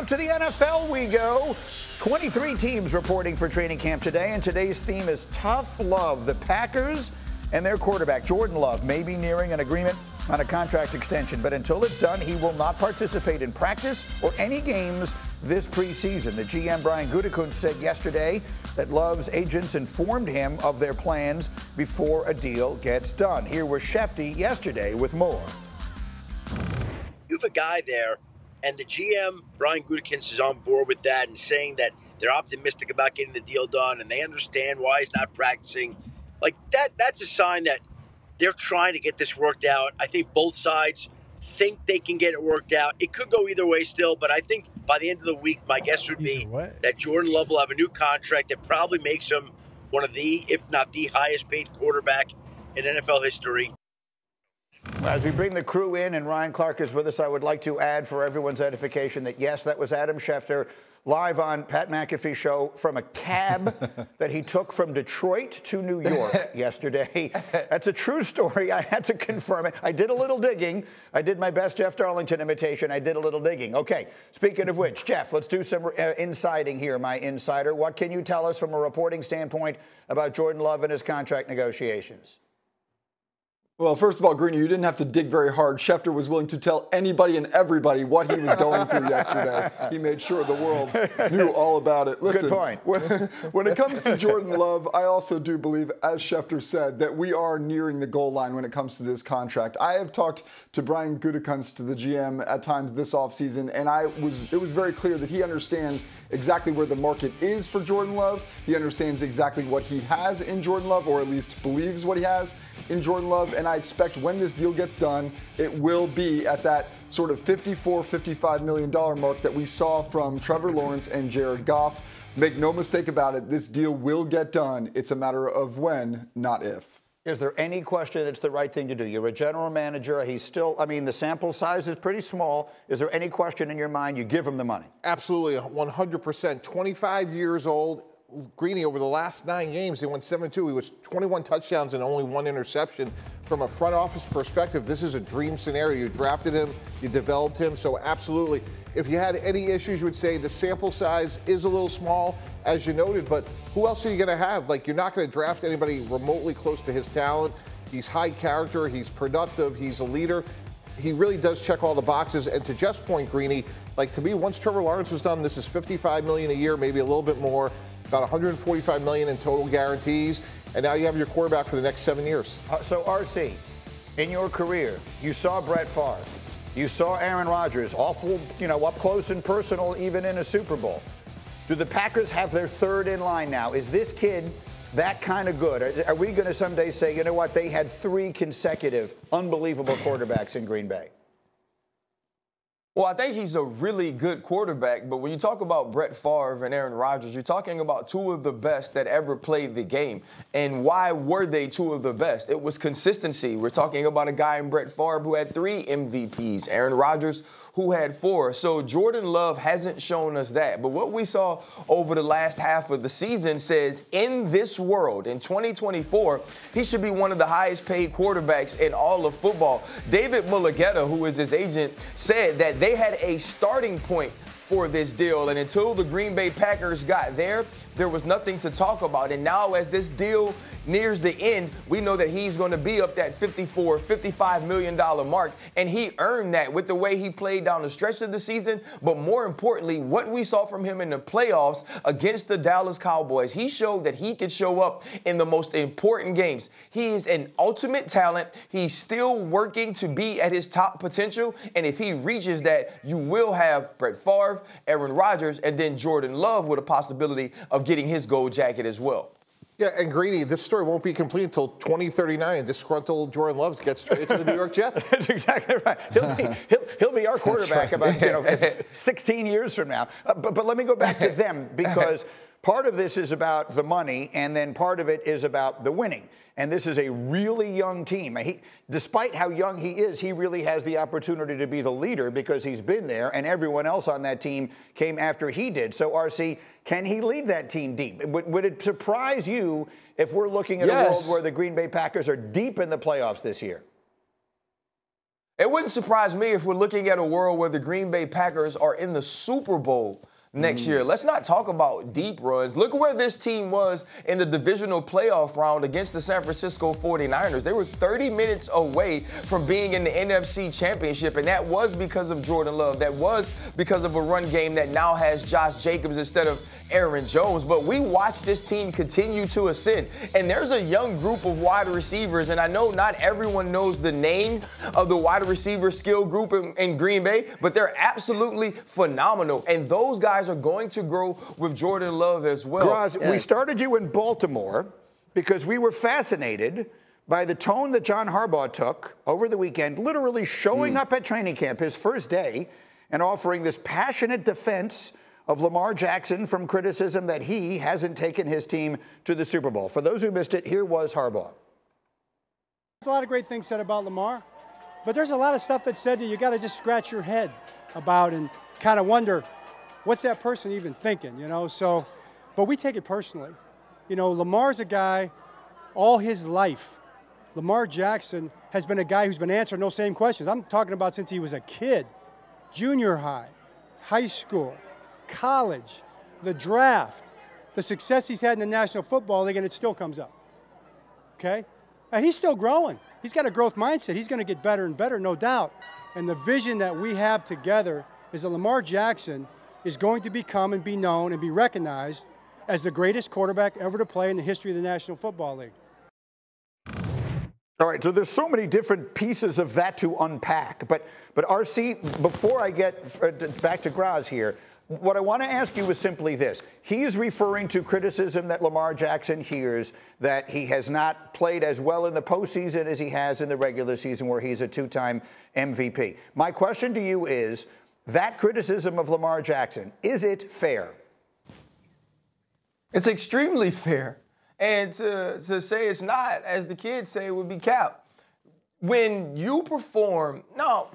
Out to the NFL we go. 23 teams reporting for training camp today, and today's theme is tough love. The Packers and their quarterback, Jordan Love, may be nearing an agreement on a contract extension, but until it's done, he will not participate in practice or any games this preseason. The GM, Brian Gutekunst, said yesterday that Love's agents informed him of their plans before a deal gets done. Here was Shefty yesterday with more. You have a guy there, and the GM, Brian Gutekunst, is on board with that and saying that they're optimistic about getting the deal done and they understand why he's not practicing. Like that's a sign that they're trying to get this worked out. I think both sides think they can get it worked out. It could go either way still, but I think by the end of the week, my guess would be that Jordan Love will have a new contract that probably makes him one of the, if not the highest paid quarterback in NFL history. As we bring the crew in and Ryan Clark is with us, I would like to add for everyone's edification that, yes, that was Adam Schefter live on Pat McAfee's show from a cab that he took from Detroit to New York yesterday. That's a true story. I had to confirm it. I did a little digging. I did my best Jeff Darlington imitation. I did a little digging. Okay, speaking of which, Jeff, let's do some insiding here, my insider. What can you tell us from a reporting standpoint about Jordan Love and his contract negotiations? Well, first of all, Greeny, you didn't have to dig very hard. Schefter was willing to tell anybody and everybody what he was going through yesterday. He made sure the world knew all about it. Listen, good point. When it comes to Jordan Love, I also do believe, as Schefter said, that we are nearing the goal line when it comes to this contract. I have talked to Brian Gutekunst, to the GM, at times this offseason, and it was very clear that he understands exactly where the market is for Jordan Love. He understands exactly what he has in Jordan Love, or at least believes what he has in Jordan Love, and I expect when this deal gets done, it will be at that sort of $54, $55 million mark that we saw from Trevor Lawrence and Jared Goff. Make no mistake about it, this deal will get done. It's a matter of when, not if. Is there any question it's the right thing to do? You're a general manager. He's still, I mean, the sample size is pretty small. Is there any question in your mind you give him the money? Absolutely, 100%. 25 years old. Greeny, over the last 9 games, they went 7-2. He was 21 touchdowns and only 1 interception. From a front office perspective, this is a dream scenario. You drafted him, you developed him, so absolutely. If you had any issues, you would say the sample size is a little small, as you noted, but who else are you going to have? Like, you're not going to draft anybody remotely close to his talent. He's high character, he's productive, he's a leader. He really does check all the boxes. And to Jeff's point, Greeny, like, to me, once Trevor Lawrence was done, this is $55 million a year, maybe a little bit more. About $145 million in total guarantees, and now you have your quarterback for the next 7 years. So, RC, in your career, you saw Brett Favre, you saw Aaron Rodgers, awful, up close and personal, even in a Super Bowl. Do the Packers have their third in line now? Is this kid that kind of good? Are we going to someday say, you know what, they had 3 consecutive unbelievable quarterbacks in Green Bay? Well, I think he's a really good quarterback, but when you talk about Brett Favre and Aaron Rodgers, you're talking about 2 of the best that ever played the game. And why were they 2 of the best? It was consistency. We're talking about a guy in Brett Favre who had 3 MVPs, Aaron Rodgers who had 4. So Jordan Love hasn't shown us that. But what we saw over the last half of the season says in this world, in 2024, he should be one of the highest paid quarterbacks in all of football. David Mulligetta, who is his agent, said that they had a starting point for this deal, and until the Green Bay Packers got there was nothing to talk about. And now as this deal nears the end, we know that he's going to be up that $54, $55 million mark, and he earned that with the way he played down the stretch of the season, but more importantly, what we saw from him in the playoffs against the Dallas Cowboys. He showed that he could show up in the most important games. He is an ultimate talent. He's still working to be at his top potential, and if he reaches that, you will have Brett Favre, Aaron Rodgers, and then Jordan Love with a possibility of getting his gold jacket as well. Yeah, and Greeny, this story won't be complete until 2039, and disgruntled Jordan Love gets traded to the New York Jets. That's exactly right. He'll be our quarterback about 16 years from now. But let me go back to them, because part of this is about the money, and then part of it is about the winning. And this is a really young team. Despite how young he is, he really has the opportunity to be the leader because he's been there, and everyone else on that team came after he did. So, RC, can he lead that team deep? Would it surprise you if we're looking at a world where the Green Bay Packers are deep in the playoffs this year? It wouldn't surprise me if we're looking at a world where the Green Bay Packers are in the Super Bowl next year. Let's not talk about deep runs. Look where this team was in the divisional playoff round against the San Francisco 49ers. They were 30 minutes away from being in the NFC Championship, and that was because of Jordan Love. That was because of a run game that now has Josh Jacobs instead of Aaron Jones. But we watched this team continue to ascend, and there's a young group of wide receivers, and I know not everyone knows the names of the wide receiver skill group in Green Bay, but they're absolutely phenomenal, and those guys are going to grow with Jordan Love as well. Graz, we started you in Baltimore because we were fascinated by the tone that John Harbaugh took over the weekend, literally showing up at training camp his first day and offering this passionate defense of Lamar Jackson from criticism that he hasn't taken his team to the Super Bowl. For those who missed it, here was Harbaugh. There's a lot of great things said about Lamar, but there's a lot of stuff that's said that you got to just scratch your head about and kind of wonder, what's that person even thinking, you know? So, but we take it personally. You know, Lamar's a guy all his life. Lamar Jackson has been a guy who's been answering those same questions. I'm talking about since he was a kid, junior high, high school, college, the draft, the success he's had in the National Football League, and it still comes up, okay? And he's still growing. He's got a growth mindset. He's going to get better and better, no doubt. And the vision that we have together is that Lamar Jackson is going to become and be known and be recognized as the greatest quarterback ever to play in the history of the National Football League. All right, so there's so many different pieces of that to unpack. But RC, before I get back to Graz here, what I want to ask you is simply this. He's referring to criticism that Lamar Jackson hears that he has not played as well in the postseason as he has in the regular season where he's a two-time MVP. My question to you is, that criticism of Lamar Jackson, is it fair? It's extremely fair. And to say it's not, as the kids say, would be cap. When you perform, no,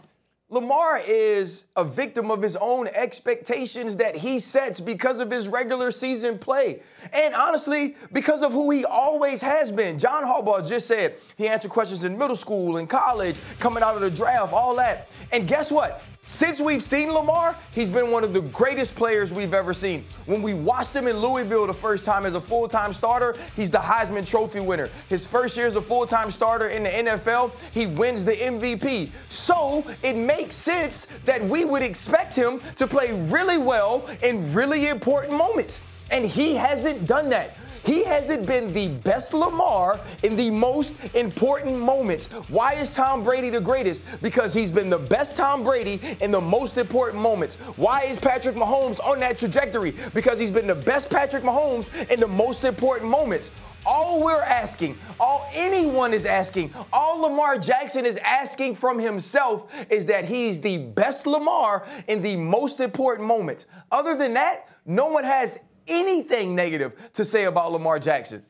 Lamar is a victim of his own expectations that he sets because of his regular season play. And honestly, because of who he always has been. John Harbaugh just said he answered questions in middle school and college, coming out of the draft, all that. And guess what? Since we've seen Lamar, he's been one of the greatest players we've ever seen. When we watched him in Louisville the first time as a full-time starter, he's the Heisman Trophy winner. His first year as a full-time starter in the NFL, he wins the MVP. So it makes sense that we would expect him to play really well in really important moments. And he hasn't done that. He hasn't been the best Lamar in the most important moments. Why is Tom Brady the greatest? Because he's been the best Tom Brady in the most important moments. Why is Patrick Mahomes on that trajectory? Because he's been the best Patrick Mahomes in the most important moments. All we're asking, all anyone is asking, all Lamar Jackson is asking from himself is that he's the best Lamar in the most important moments. Other than that, no one has anything negative to say about Lamar Jackson.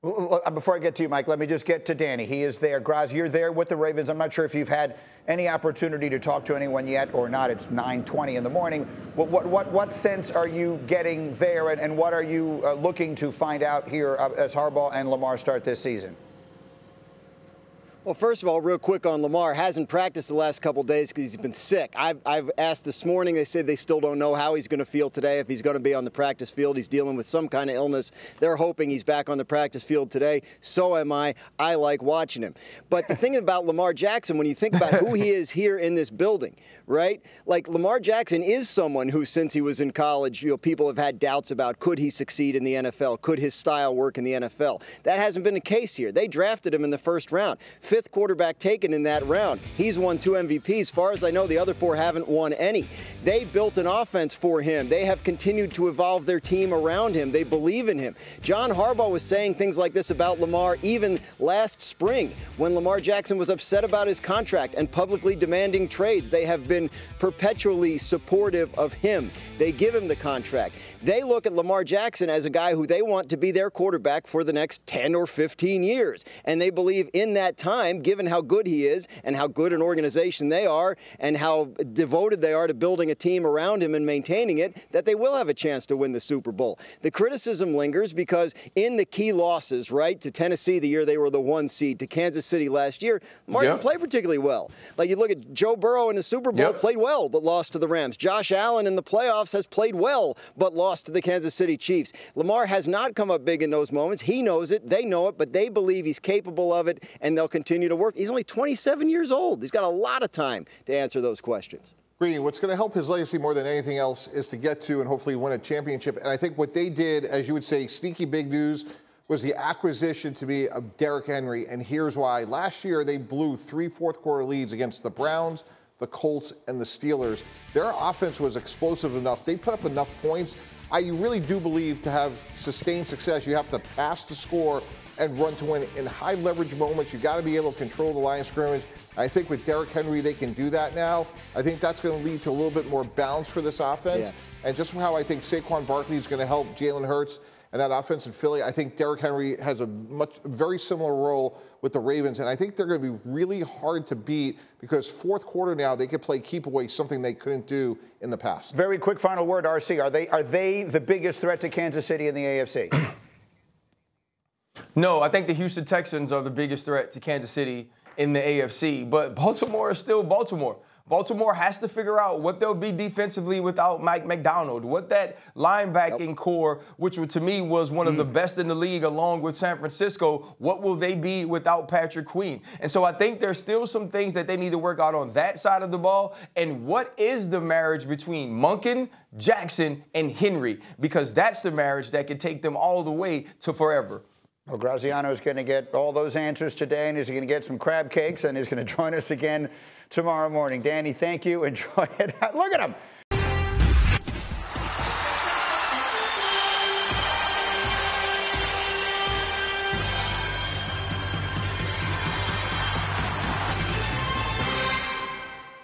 Before I get to you, Mike, let me just get to Danny. He is there. Graz, you're there with the Ravens. I'm not sure if you've had any opportunity to talk to anyone yet or not. It's 9:20 in the morning. What sense are you getting there, and what are you looking to find out here as Harbaugh and Lamar start this season? Well, first of all, real quick on Lamar, hasn't practiced the last couple days because he's been sick. I've asked this morning. They said they still don't know how he's going to feel today, if he's going to be on the practice field. He's dealing with some kind of illness. They're hoping he's back on the practice field today. So am I. I like watching him. But the thing about Lamar Jackson, when you think about who he is here in this building, right? Like, Lamar Jackson is someone who, since he was in college, people have had doubts about, could he succeed in the NFL? Could his style work in the NFL? That hasn't been the case here. They drafted him in the first round. Fifth quarterback taken in that round. He's won 2 MVPs. As far as I know, the other 4 haven't won any. They built an offense for him. They have continued to evolve their team around him. They believe in him. John Harbaugh was saying things like this about Lamar even last spring when Lamar Jackson was upset about his contract and publicly demanding trades. They have been perpetually supportive of him. They give him the contract. They look at Lamar Jackson as a guy who they want to be their quarterback for the next 10 or 15 years. And they believe in that time time, given how good he is and how good an organization they are and how devoted they are to building a team around him and maintaining it, that they will have a chance to win the Super Bowl. The criticism lingers because in the key losses, right, to Tennessee the year they were the 1 seed, to Kansas City last year, Lamar didn't play particularly well. Like, you look at Joe Burrow in the Super Bowl, played well, but lost to the Rams. Josh Allen in the playoffs has played well, but lost to the Kansas City Chiefs. Lamar has not come up big in those moments. He knows it. They know it, but they believe he's capable of it, and they'll continue to work. He's only 27 years old. He's got a lot of time to answer those questions. Greeny, what's going to help his legacy more than anything else is to get to and hopefully win a championship. And I think what they did, as you would say, sneaky big news, was the acquisition to me of Derrick Henry. And here's why. Last year, they blew 3 fourth-quarter leads against the Browns, the Colts, and the Steelers. Their offense was explosive enough. They put up enough points. I really do believe to have sustained success, you have to pass to score and run to win. In high leverage moments, you got to be able to control the line of scrimmage. I think with Derrick Henry, they can do that now. I think that's going to lead to a little bit more balance for this offense. And just how I think Saquon Barkley is going to help Jalen Hurts and that offense in Philly, I think Derrick Henry has a very similar role with the Ravens, and I think they're going to be really hard to beat because fourth quarter now they can play keep away, something they couldn't do in the past. Very quick final word, RC. Are they the biggest threat to Kansas City in the AFC? No, I think the Houston Texans are the biggest threat to Kansas City in the AFC, but Baltimore is still Baltimore. Baltimore has to figure out what they'll be defensively without Mike McDonald, what that linebacking core, which to me was one of the best in the league along with San Francisco, what will they be without Patrick Queen? And so I think there's still some things that they need to work out on that side of the ball. And what is the marriage between Monken, Jackson, and Henry? Because that's the marriage that can take them all the way to forever. Well, Graziano is going to get all those answers today, and he's going to get some crab cakes, and he's going to join us again tomorrow morning. Danny, thank you. Enjoy it. Look at him.